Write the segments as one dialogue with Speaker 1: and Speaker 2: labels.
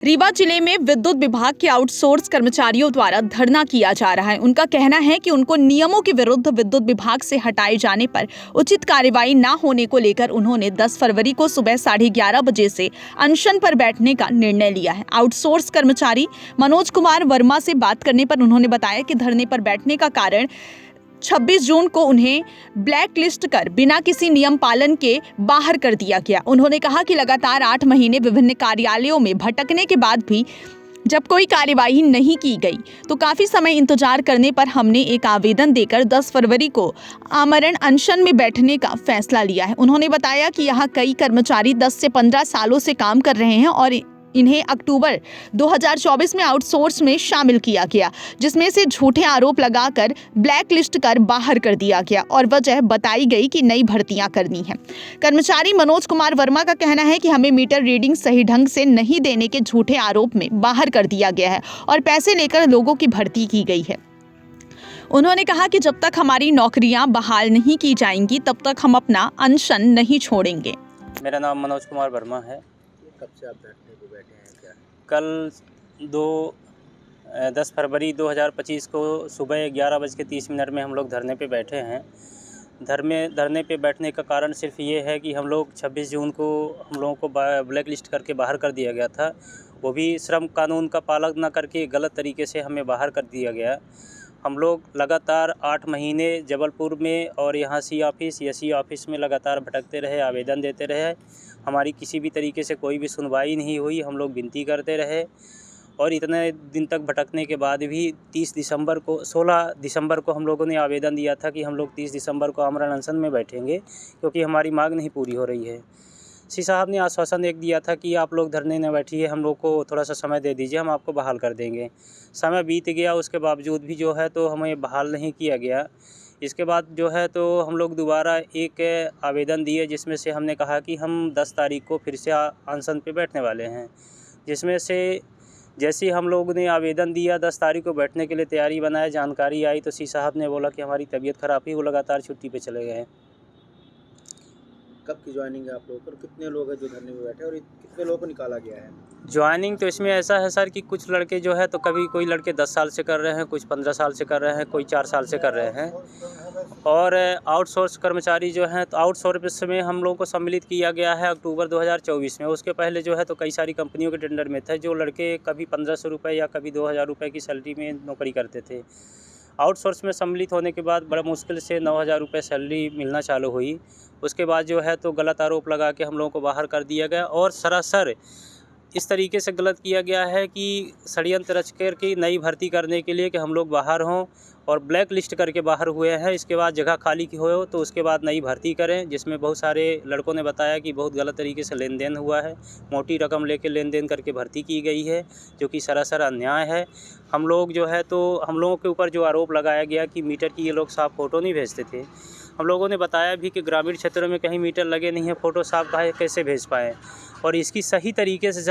Speaker 1: रीवा जिले में विद्युत विभाग के आउटसोर्स कर्मचारियों द्वारा धरना किया जा रहा है। उनका कहना है कि उनको नियमों के विरुद्ध विद्युत विभाग से हटाए जाने पर उचित कार्रवाई न होने को लेकर उन्होंने 10 फरवरी को सुबह 11:30 बजे से अनशन पर बैठने का निर्णय लिया है। आउटसोर्स कर्मचारी मनोज कुमार वर्मा से बात करने पर उन्होंने बताया कि धरने पर बैठने का कारण 26 जून को उन्हें ब्लैक लिस्ट कर बिना किसी नियम पालन के बाहर कर दिया गया। उन्होंने कहा कि लगातार 8 महीने विभिन्न कार्यालयों में भटकने के बाद भी जब कोई कार्यवाही नहीं की गई तो काफी समय इंतजार करने पर हमने एक आवेदन देकर 10 फरवरी को आमरण अनशन में बैठने का फैसला लिया है। उन्होंने बताया कि यहाँ कई कर्मचारी 10 से 15 सालों से काम कर रहे हैं और इन्हें अक्टूबर 2024 में आउटसोर्स में शामिल किया गया, जिसमें से झूठे आरोप लगाकर ब्लैक लिस्ट कर बाहर कर दिया गया और वजह बताई गई कि नई भर्तियां करनी है। कर्मचारी मनोज कुमार वर्मा का कहना है कि हमें मीटर रीडिंग सही ढंग से नहीं देने के झूठे आरोप में बाहर कर दिया गया है और पैसे लेकर लोगों की भर्ती की गई है। उन्होंने कहा कि जब तक हमारी नौकरियां बहाल नहीं की जाएंगी तब तक हम अपना अनशन नहीं छोड़ेंगे।
Speaker 2: मेरा नाम मनोज कुमार वर्मा है।
Speaker 3: कब से आप बैठने को बैठे हैं? क्या
Speaker 2: कल 10 फरवरी 2025 को सुबह 11:30 में हम लोग धरने पे बैठे हैं। धरने पे बैठने का कारण सिर्फ ये है कि हम लोग 26 जून को हम लोगों को ब्लैक लिस्ट करके बाहर कर दिया गया था। वो भी श्रम कानून का पालन न करके गलत तरीके से हमें बाहर कर दिया गया। हम लोग लगातार 8 महीने जबलपुर में और यहाँ सी ऑफिस एस ऑफिस में लगातार भटकते रहे, आवेदन देते रहे। हमारी किसी भी तरीके से कोई भी सुनवाई नहीं हुई। हम लोग विनती करते रहे और इतने दिन तक भटकने के बाद भी 16 दिसंबर को हम लोगों ने आवेदन दिया था कि हम लोग 30 दिसंबर को आमरण अनशन में बैठेंगे क्योंकि हमारी मांग नहीं पूरी हो रही है। सी साहब ने आश्वासन एक दिया था कि आप लोग धरने न बैठिए, हम लोग को थोड़ा सा समय दे दीजिए, हम आपको बहाल कर देंगे। समय बीत गया, उसके बावजूद भी जो है तो हमें बहाल नहीं किया गया। इसके बाद जो है तो हम लोग दोबारा एक आवेदन दिए जिसमें से हमने कहा कि हम 10 तारीख को फिर से अनशन पे बैठने वाले हैं। जिसमें से जैसे ही हम लोग ने आवेदन दिया 10 तारीख को बैठने के लिए तैयारी बनाया, जानकारी आई तो सी साहब ने बोला कि हमारी तबीयत ख़राब ही, वो लगातार छुट्टी पे चले गए।
Speaker 3: कब की ज्वाइनिंग है आप लोगों पर? कितने लोग हैं जो धरने में बैठे और कितने लोगों को निकाला गया है?
Speaker 2: ज्वाइनिंग तो इसमें ऐसा है सर कि कुछ लड़के जो है तो कभी कोई लड़के 10 साल से कर रहे हैं, कुछ 15 साल से कर रहे हैं, कोई 4 साल से कर रहे हैं। और आउटसोर्स कर्मचारी जो हैं तो आउटसोर्स में हम लोगों को सम्मिलित किया गया है अक्टूबर 2024 में। उसके पहले जो है तो कई सारी कंपनियों के टेंडर में थे जो लड़के कभी 1500 रुपये या कभी 2000 रुपये की सैलरी में नौकरी करते थे। आउटसोर्स में सम्मिलित होने के बाद बड़ा मुश्किल से 9000 रुपये सैलरी मिलना चालू हुई। उसके बाद जो है तो गलत आरोप लगा के हम लोगों को बाहर कर दिया गया और सरासर इस तरीके से गलत किया गया है कि षड्यंत्र रच कर की नई भर्ती करने के लिए कि हम लोग बाहर हों और ब्लैक लिस्ट करके बाहर हुए हैं। इसके बाद जगह खाली की हो तो उसके बाद नई भर्ती करें, जिसमें बहुत सारे लड़कों ने बताया कि बहुत गलत तरीके से लेन देन हुआ है, मोटी रकम लेके लेन देन करके भर्ती की गई है, जो कि सरासर अन्याय है। हम लोग जो है तो हम लोगों के ऊपर जो आरोप लगाया गया कि मीटर की ये लोग साफ फ़ोटो नहीं भेजते थे। हम लोगों ने बताया भी कि ग्रामीण क्षेत्रों में कहीं मीटर लगे नहीं हैं, फ़ोटो साफ कैसे भेज पाएँ और इसकी सही तरीके से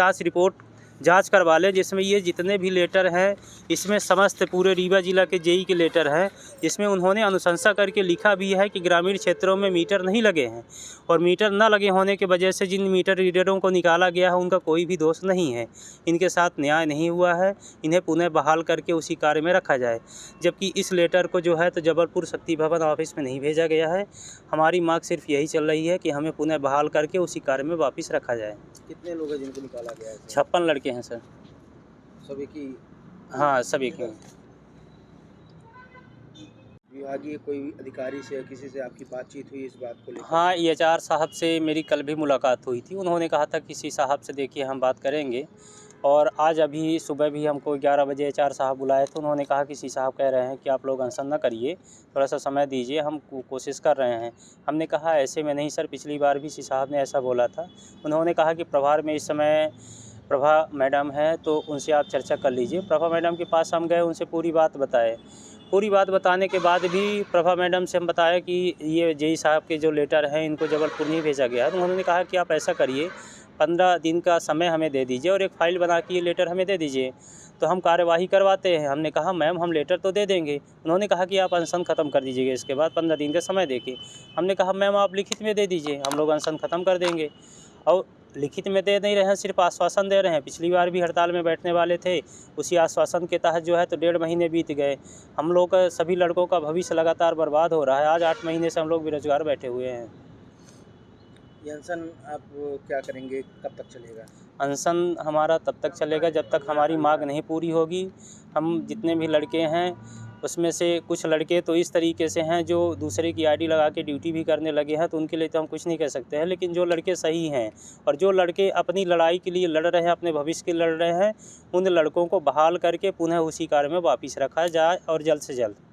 Speaker 2: जांच करवा लें, जिसमें ये जितने भी लेटर हैं इसमें समस्त पूरे रीवा जिला के जेई के लेटर हैं, जिसमें उन्होंने अनुशंसा करके लिखा भी है कि ग्रामीण क्षेत्रों में मीटर नहीं लगे हैं और मीटर न लगे होने की वजह से जिन मीटर रीडरों को निकाला गया है उनका कोई भी दोष नहीं है। इनके साथ न्याय नहीं हुआ है, इन्हें पुनः बहाल करके उसी कार्य में रखा जाए। जबकि इस लेटर को जो है तो जबलपुर शक्ति भवन ऑफिस में नहीं भेजा गया है। हमारी मांग सिर्फ यही चल रही है कि हमें पुनः बहाल करके उसी कार्य में वापस रखा जाए।
Speaker 3: कितने लोग हैं जिनको निकाला गया है?
Speaker 2: 56 लड़के हैं सर।
Speaker 3: सभी की?
Speaker 2: हाँ, सभी की।
Speaker 3: विभागीय कोई अधिकारी से या किसी से आपकी बातचीत हुई इस बात को लेकर?
Speaker 2: हाँ, एचआर साहब से मेरी कल भी मुलाकात हुई थी। उन्होंने कहा था कि सी साहब से देखिए हम बात करेंगे और आज अभी सुबह भी हमको 11 बजे एचआर साहब बुलाए थे। उन्होंने कहा कि सी साहब कह रहे हैं कि आप लोग अनशन न करिए, थोड़ा सा समय दीजिए, हम कोशिश कर रहे हैं। हमने कहा ऐसे में नहीं सर, पिछली बार भी सी साहब ने ऐसा बोला था। उन्होंने कहा कि प्रभार में इस समय प्रभा मैडम है तो उनसे आप चर्चा कर लीजिए। प्रभा मैडम के पास हम गए, उनसे पूरी बात बताए। पूरी बात बताने के बाद भी प्रभा मैडम से हम बताया कि ये जेई साहब के जो लेटर हैं इनको जबलपुर नहीं भेजा गया है। तो उन्होंने कहा कि आप ऐसा करिए, 15 दिन का समय हमें दे दीजिए और एक फ़ाइल बना के ये लेटर हमें दे दीजिए तो हम कार्यवाही करवाते हैं। हमने कहा मैम हम लेटर तो दे देंगे। उन्होंने कहा कि आप अनशन ख़त्म कर दीजिएगा इसके बाद 15 दिन का समय देके। हमने कहा मैम आप लिखित में दे दीजिए, हम लोग अनशन ख़त्म कर देंगे। और लिखित में दे नहीं रहे हैं, सिर्फ आश्वासन दे रहे हैं। पिछली बार भी हड़ताल में बैठने वाले थे, उसी आश्वासन के तहत जो है तो 1.5 महीने बीत गए। हम लोग का सभी लड़कों का भविष्य लगातार बर्बाद हो रहा है। आज 8 महीने से हम लोग बेरोजगार बैठे हुए हैं।
Speaker 3: ये अनशन आप क्या करेंगे, कब तक चलेगा?
Speaker 2: अनशन हमारा तब तक चलेगा जब तक हमारी मांग नहीं पूरी होगी। हम जितने भी लड़के हैं उसमें से कुछ लड़के तो इस तरीके से हैं जो दूसरे की आईडी लगा के ड्यूटी भी करने लगे हैं, तो उनके लिए तो हम कुछ नहीं कह सकते हैं। लेकिन जो लड़के सही हैं और जो लड़के अपनी लड़ाई के लिए लड़ रहे हैं, अपने भविष्य के लिए लड़ रहे हैं, उन लड़कों को बहाल करके पुनः उसी कार्य में वापस रखा जाए और जल्द से जल्द।